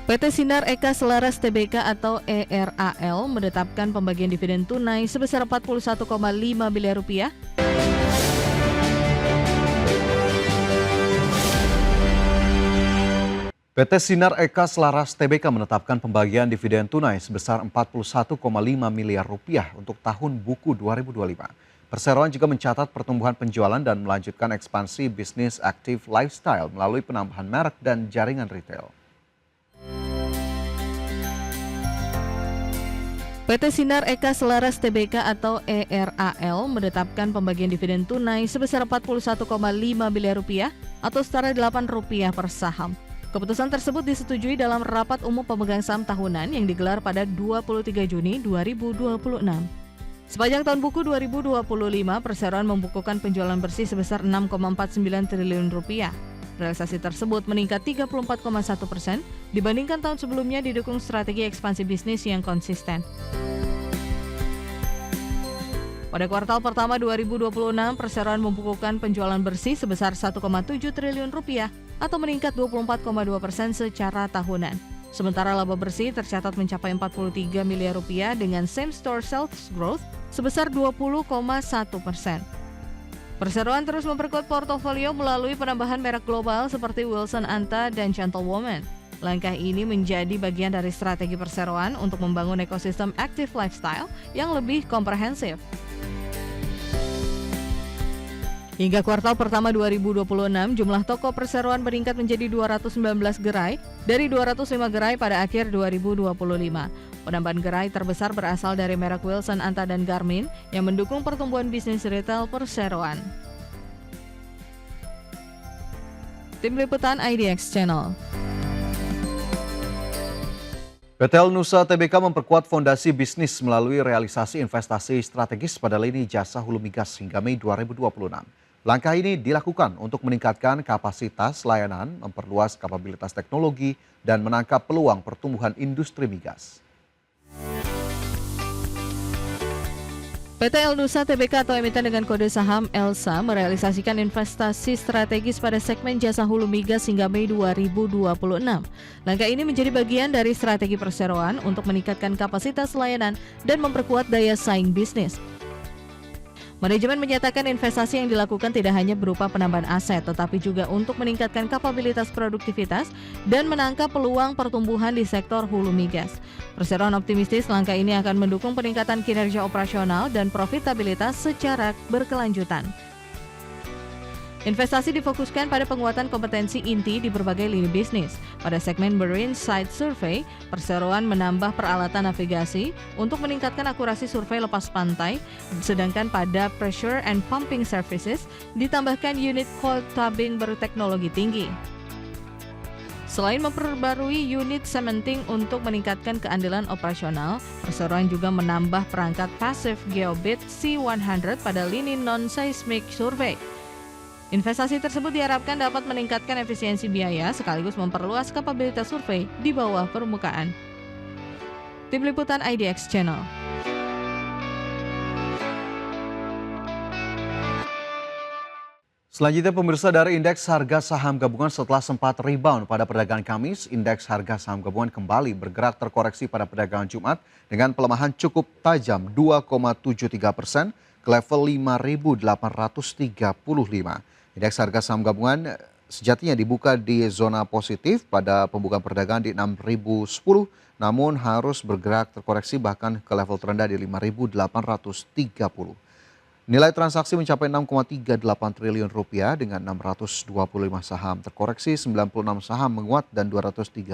PT Sinar Eka Selaras Tbk atau ERAL menetapkan pembagian dividen tunai sebesar 41,5 miliar rupiah. PT Sinar Eka Selaras Tbk menetapkan pembagian dividen tunai sebesar 41,5 miliar rupiah untuk tahun buku 2025. Perseroan juga mencatat pertumbuhan penjualan dan melanjutkan ekspansi bisnis Active Lifestyle melalui penambahan merek dan jaringan retail. PT Sinar Eka Selaras Tbk atau ERAL menetapkan pembagian dividen tunai sebesar 41,5 miliar rupiah atau setara Rp8 per saham. Keputusan tersebut disetujui dalam rapat umum pemegang saham tahunan yang digelar pada 23 Juni 2026. Sepanjang tahun buku 2025, perseroan membukukan penjualan bersih sebesar 6,49 triliun rupiah. Realisasi tersebut meningkat 34,1% dibandingkan tahun sebelumnya, didukung strategi ekspansi bisnis yang konsisten. Pada kuartal pertama 2026, perseroan membukukan penjualan bersih sebesar 1,7 triliun rupiah atau meningkat 24,2% secara tahunan. Sementara laba bersih tercatat mencapai 43 miliar rupiah dengan same store sales growth sebesar 20,1%. Perseroan terus memperkuat portofolio melalui penambahan merek global seperti Wilson Anta dan Gentlewoman. Langkah ini menjadi bagian dari strategi perseroan untuk membangun ekosistem active lifestyle yang lebih komprehensif. Hingga kuartal pertama 2026, jumlah toko perseroan meningkat menjadi 219 gerai dari 205 gerai pada akhir 2025. Penambahan gerai terbesar berasal dari merek Wilson Anta dan Garmin yang mendukung pertumbuhan bisnis retail perseroan. Tim Liputan IDX Channel. PT Nusa Tbk memperkuat fondasi bisnis melalui realisasi investasi strategis pada lini jasa hulu migas hingga Mei 2026. Langkah ini dilakukan untuk meningkatkan kapasitas layanan, memperluas kapabilitas teknologi, dan menangkap peluang pertumbuhan industri migas. PT Nusa Tbk atau emiten dengan kode saham ELSA merealisasikan investasi strategis pada segmen jasa hulu migas hingga Mei 2026. Langkah ini menjadi bagian dari strategi perseroan untuk meningkatkan kapasitas layanan dan memperkuat daya saing bisnis. Manajemen menyatakan investasi yang dilakukan tidak hanya berupa penambahan aset, tetapi juga untuk meningkatkan kapabilitas produktivitas dan menangkap peluang pertumbuhan di sektor hulu migas. Perseroan optimistis langkah ini akan mendukung peningkatan kinerja operasional dan profitabilitas secara berkelanjutan. Investasi difokuskan pada penguatan kompetensi inti di berbagai lini bisnis. Pada segmen Marine Site Survey, perseroan menambah peralatan navigasi untuk meningkatkan akurasi survei lepas pantai, sedangkan pada Pressure and Pumping Services ditambahkan unit coiled tubing berteknologi tinggi. Selain memperbarui unit cementing untuk meningkatkan keandalan operasional, perseroan juga menambah perangkat Passive Geobit C100 pada lini non-seismic survey. Investasi tersebut diharapkan dapat meningkatkan efisiensi biaya sekaligus memperluas kapabilitas survei di bawah permukaan. Tim Liputan IDX Channel. Selanjutnya pemirsa, dari indeks harga saham gabungan setelah sempat rebound pada perdagangan Kamis, indeks harga saham gabungan kembali bergerak terkoreksi pada perdagangan Jumat dengan pelemahan cukup tajam 2,73% ke level 5.835. Indeks harga saham gabungan sejatinya dibuka di zona positif pada pembukaan perdagangan di 6.010, namun harus bergerak terkoreksi bahkan ke level terendah di 5.830. Nilai transaksi mencapai 6,38 triliun rupiah dengan 625 saham terkoreksi, 96 saham menguat dan 238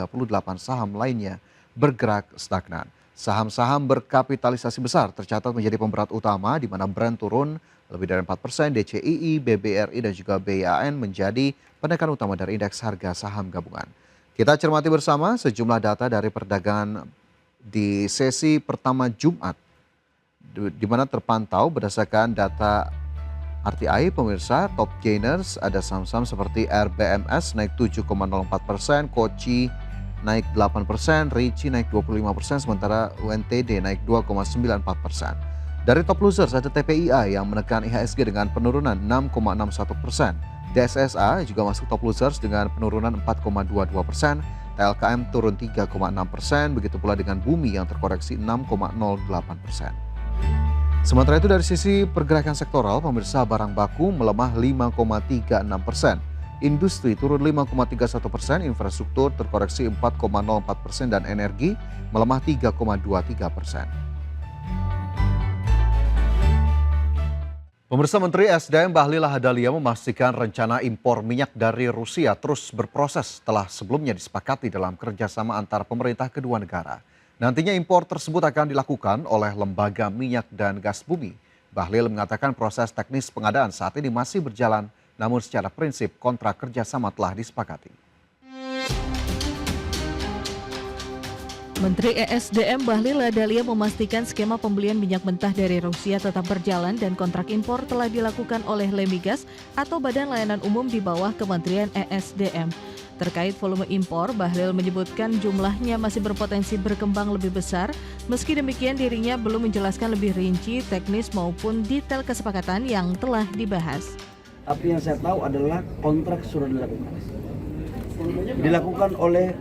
saham lainnya bergerak stagnan. Saham-saham berkapitalisasi besar tercatat menjadi pemberat utama di mana Brent turun lebih dari 4%, DCII, BBRI dan juga BIAN menjadi penekan utama dari indeks harga saham gabungan. Kita cermati bersama sejumlah data dari perdagangan di sesi pertama Jumat, di mana terpantau berdasarkan data RTI pemirsa, top gainers ada saham-saham seperti RBMS naik 7,04%, Koci naik 8%, Ricci naik 25%, sementara UNTD naik 2,94%. Dari top losers ada TPIA yang menekan IHSG dengan penurunan 6,61%. DSSA juga masuk top losers dengan penurunan 4,22%. TLKM turun 3,6%, begitu pula dengan Bumi yang terkoreksi 6,08%. Sementara itu dari sisi pergerakan sektoral, pemirsa, barang baku melemah 5,36%. Industri turun 5,31%, infrastruktur terkoreksi 4,04% dan energi melemah 3,23%. Pemirsa, Menteri SDM Bahlil Lahadalia memastikan rencana impor minyak dari Rusia terus berproses setelah sebelumnya disepakati dalam kerjasama antar pemerintah kedua negara. Nantinya impor tersebut akan dilakukan oleh Lembaga Minyak dan Gas Bumi. Bahlil mengatakan proses teknis pengadaan saat ini masih berjalan, namun secara prinsip kontrak kerjasama telah disepakati. Menteri ESDM Bahlil Lahadalia memastikan skema pembelian minyak mentah dari Rusia tetap berjalan dan kontrak impor telah dilakukan oleh Lemigas atau Badan Layanan Umum di bawah Kementerian ESDM. Terkait volume impor, Bahlil menyebutkan jumlahnya masih berpotensi berkembang lebih besar. Meski demikian, dirinya belum menjelaskan lebih rinci, teknis maupun detail kesepakatan yang telah dibahas. Tapi yang saya tahu adalah kontrak sudah dilakukan oleh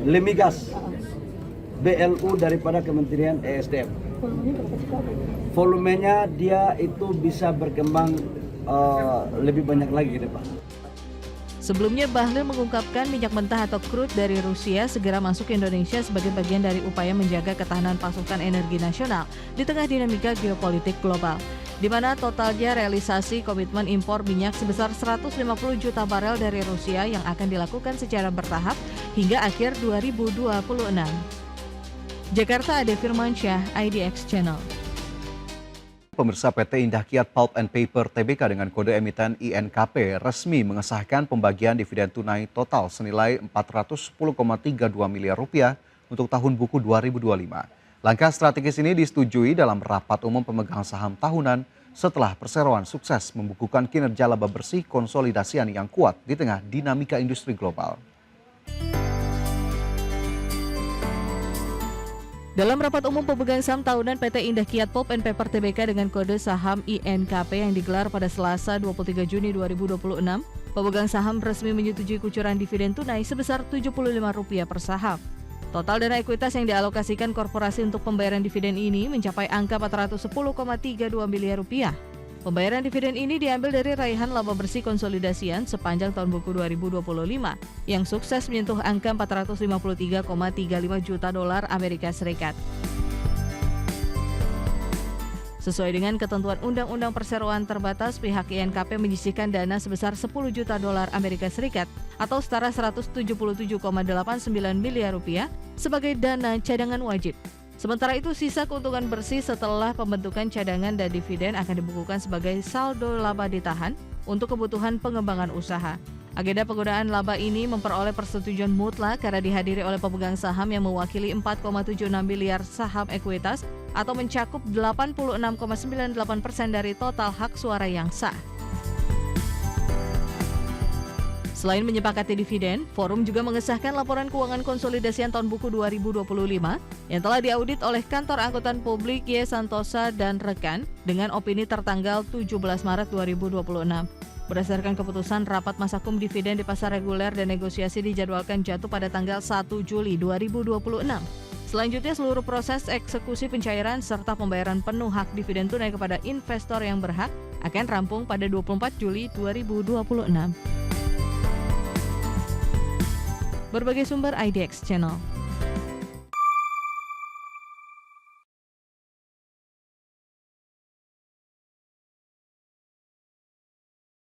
Lemigas, BLU daripada Kementerian ESDM. Volumenya dia itu bisa berkembang lebih banyak lagi ke depan. Sebelumnya, Bahlil mengungkapkan minyak mentah atau crude dari Rusia segera masuk ke Indonesia sebagai bagian dari upaya menjaga ketahanan pasokan energi nasional di tengah dinamika geopolitik global, di mana totalnya realisasi komitmen impor minyak sebesar 150 juta barel dari Rusia yang akan dilakukan secara bertahap hingga akhir 2026. Jakarta, Ade Firmansyah, IDX Channel. Pemirsa, PT Indah Kiat Pulp and Paper Tbk dengan kode emiten INKP resmi mengesahkan pembagian dividen tunai total senilai 410,32 miliar rupiah untuk tahun buku 2025. Langkah strategis ini disetujui dalam rapat umum pemegang saham tahunan setelah perseroan sukses membukukan kinerja laba bersih konsolidasian yang kuat di tengah dinamika industri global. Dalam rapat umum pemegang saham tahunan PT Indah Kiat Pulp and Paper Tbk dengan kode saham INKP yang digelar pada Selasa 23 Juni 2026, pemegang saham resmi menyetujui kucuran dividen tunai sebesar Rp75 per saham. Total dana ekuitas yang dialokasikan korporasi untuk pembayaran dividen ini mencapai angka Rp410,32 miliar. Pembayaran dividen ini diambil dari raihan laba bersih konsolidasian sepanjang tahun buku 2025 yang sukses menyentuh angka $453,35 juta Amerika Serikat. Sesuai dengan ketentuan Undang-Undang Perseroan Terbatas, pihak INKP menyisihkan dana sebesar $10 juta Amerika Serikat atau setara Rp177,89 miliar sebagai dana cadangan wajib. Sementara itu, sisa keuntungan bersih setelah pembentukan cadangan dan dividen akan dibukukan sebagai saldo laba ditahan untuk kebutuhan pengembangan usaha. Agenda penggunaan laba ini memperoleh persetujuan mutlak karena dihadiri oleh pemegang saham yang mewakili 4,76 miliar saham ekuitas atau mencakup 86,98% dari total hak suara yang sah. Selain menyepakati dividen, forum juga mengesahkan laporan keuangan konsolidasian tahun buku 2025 yang telah diaudit oleh Kantor Angkutan Publik Y. Santosa dan rekan dengan opini tertanggal 17 Maret 2026. Berdasarkan keputusan rapat masakum dividen di pasar reguler dan negosiasi dijadwalkan jatuh pada tanggal 1 Juli 2026. Selanjutnya, seluruh proses eksekusi pencairan serta pembayaran penuh hak dividen tunai kepada investor yang berhak akan rampung pada 24 Juli 2026. Berbagai sumber IDX Channel.